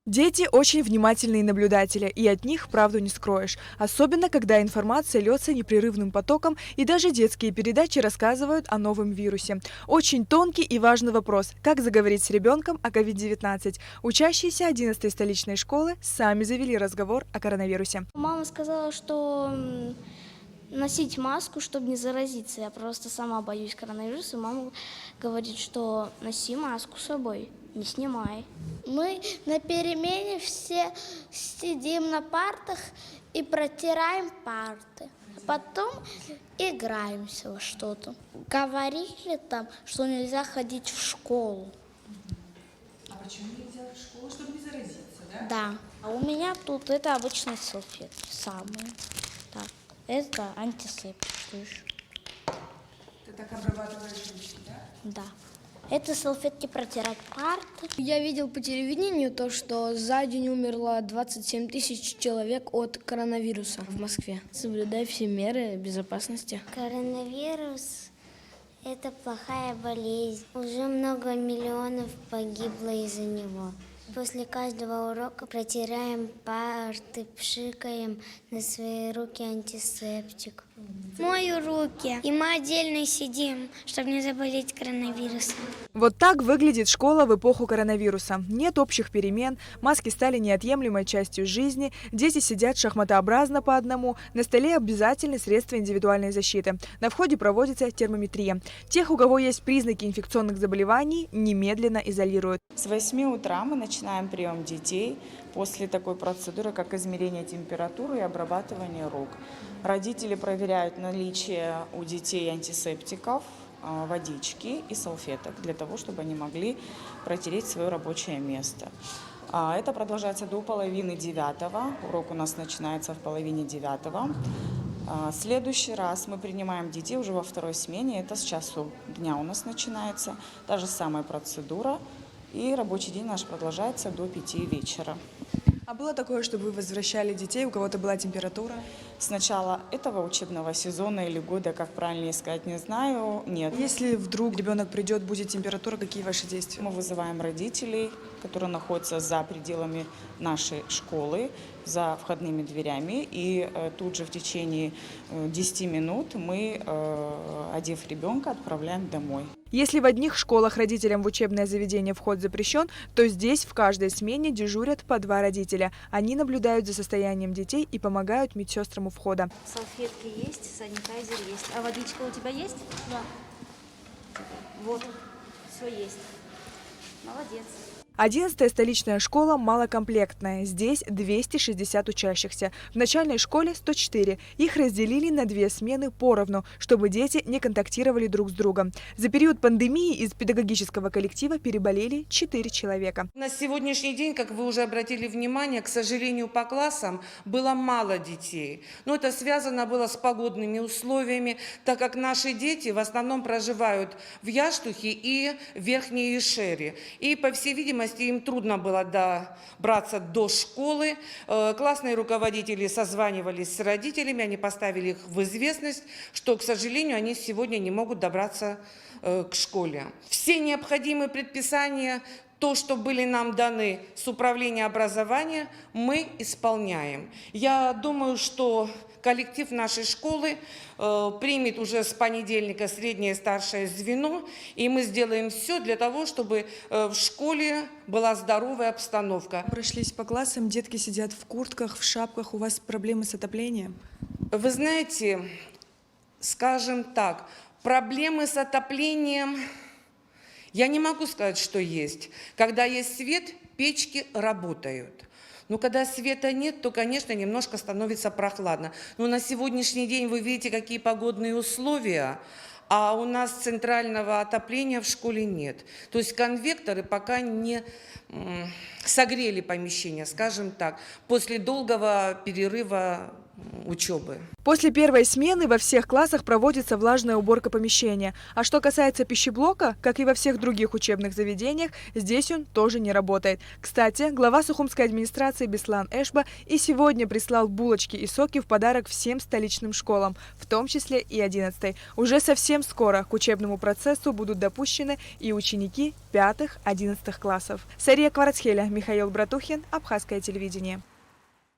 Дети очень внимательные наблюдатели, и от них правду не скроешь. Особенно, когда информация льется непрерывным потоком, и даже детские передачи рассказывают о новом вирусе. Очень тонкий и важный вопрос – как заговорить с ребенком о COVID-19. Учащиеся 11-й столичной школы сами завели разговор о коронавирусе. Мама сказала, что носить маску, чтобы не заразиться. Я просто сама боюсь коронавируса. Мама говорит, что носи маску с собой, не снимай. Мы на перемене все сидим на партах и протираем парты. Потом играемся во что-то. Говорили там, что нельзя ходить в школу. А почему нельзя в школу, чтобы не заразиться, да? Да. А у меня тут это обычные салфетки самые. Так, это антисептик, слышишь? Ты так обрабатываешь ручки, да? Да. Это салфетки протирать парты. Я видел по телевидению то, что за день умерло 27 тысяч человек от коронавируса в Москве. Соблюдай все меры безопасности. Коронавирус – это плохая болезнь. Уже много миллионов погибло из-за него. После каждого урока протираем парты, пшикаем на свои руки антисептик. Мою руки. И мы отдельно сидим, чтобы не заболеть коронавирусом. Вот так выглядит школа в эпоху коронавируса. Нет общих перемен, маски стали неотъемлемой частью жизни, дети сидят шахматообразно по одному, на столе обязательны средства индивидуальной защиты. На входе проводится термометрия. Тех, у кого есть признаки инфекционных заболеваний, немедленно изолируют. С 8 утра мы начинаем прием детей после такой процедуры, как измерение температуры и обрабатывание рук. Родители проверяют наличие у детей антисептиков, водички и салфеток для того, чтобы они могли протереть свое рабочее место. Это продолжается до 8:30. Урок у нас начинается в 8:30. Следующий раз мы принимаем детей уже во второй смене. Это с часу дня у нас начинается. Та же самая процедура. И рабочий день наш продолжается до 5 вечера. А было такое, чтобы вы возвращали детей, у кого-то была температура? С начала этого учебного сезона или года, как правильнее сказать, не знаю, нет. Если вдруг ребенок придет, будет температура, какие ваши действия? Мы вызываем родителей, которые находятся за пределами нашей школы, за входными дверями. И тут же в течение 10 минут мы, одев ребенка, отправляем домой. Если в одних школах родителям в учебное заведение вход запрещен, то здесь в каждой смене дежурят по 2 родителя. Они наблюдают за состоянием детей и помогают медсестрам у входа. Салфетки есть, санитайзер есть. А водичка у тебя есть? Да. Вот, все есть. Молодец. 11-я столичная школа малокомплектная. Здесь 260 учащихся. В начальной школе 104. Их разделили на 2 смены поровну, чтобы дети не контактировали друг с другом. За период пандемии из педагогического коллектива переболели 4 человека. На сегодняшний день, как вы уже обратили внимание, к сожалению, по классам было мало детей. Но это связано было с погодными условиями, так как наши дети в основном проживают в Яштухе и в Верхней Ишере. И, по всей видимости, им трудно было добраться до школы. Классные руководители созванивались с родителями, они поставили их в известность, что, к сожалению, они сегодня не могут добраться к школе. Все необходимые предписания, то, что были нам даны с управления образования, мы исполняем. Я думаю, что коллектив нашей школы примет уже с понедельника среднее и старшее звено, и мы сделаем все для того, чтобы в школе была здоровая обстановка. Прошлись по классам, детки сидят в куртках, в шапках. У вас проблемы с отоплением? Вы знаете, скажем так, проблемы с отоплением я не могу сказать, что есть. Когда есть свет, печки работают. Но когда света нет, то, конечно, немножко становится прохладно. Но на сегодняшний день вы видите, какие погодные условия, а у нас центрального отопления в школе нет. То есть конвекторы пока не согрели помещение, скажем так, после долгого перерыва учебы. После первой смены во всех классах проводится влажная уборка помещения. А что касается пищеблока, как и во всех других учебных заведениях, здесь он тоже не работает. Кстати, глава Сухумской администрации Беслан Эшба и сегодня прислал булочки и соки в подарок всем столичным школам, в том числе и 11-й. Уже совсем скоро к учебному процессу будут допущены и ученики 5-11 классов. Сария Кварацхеля, Михаил Братухин, Абхазское телевидение.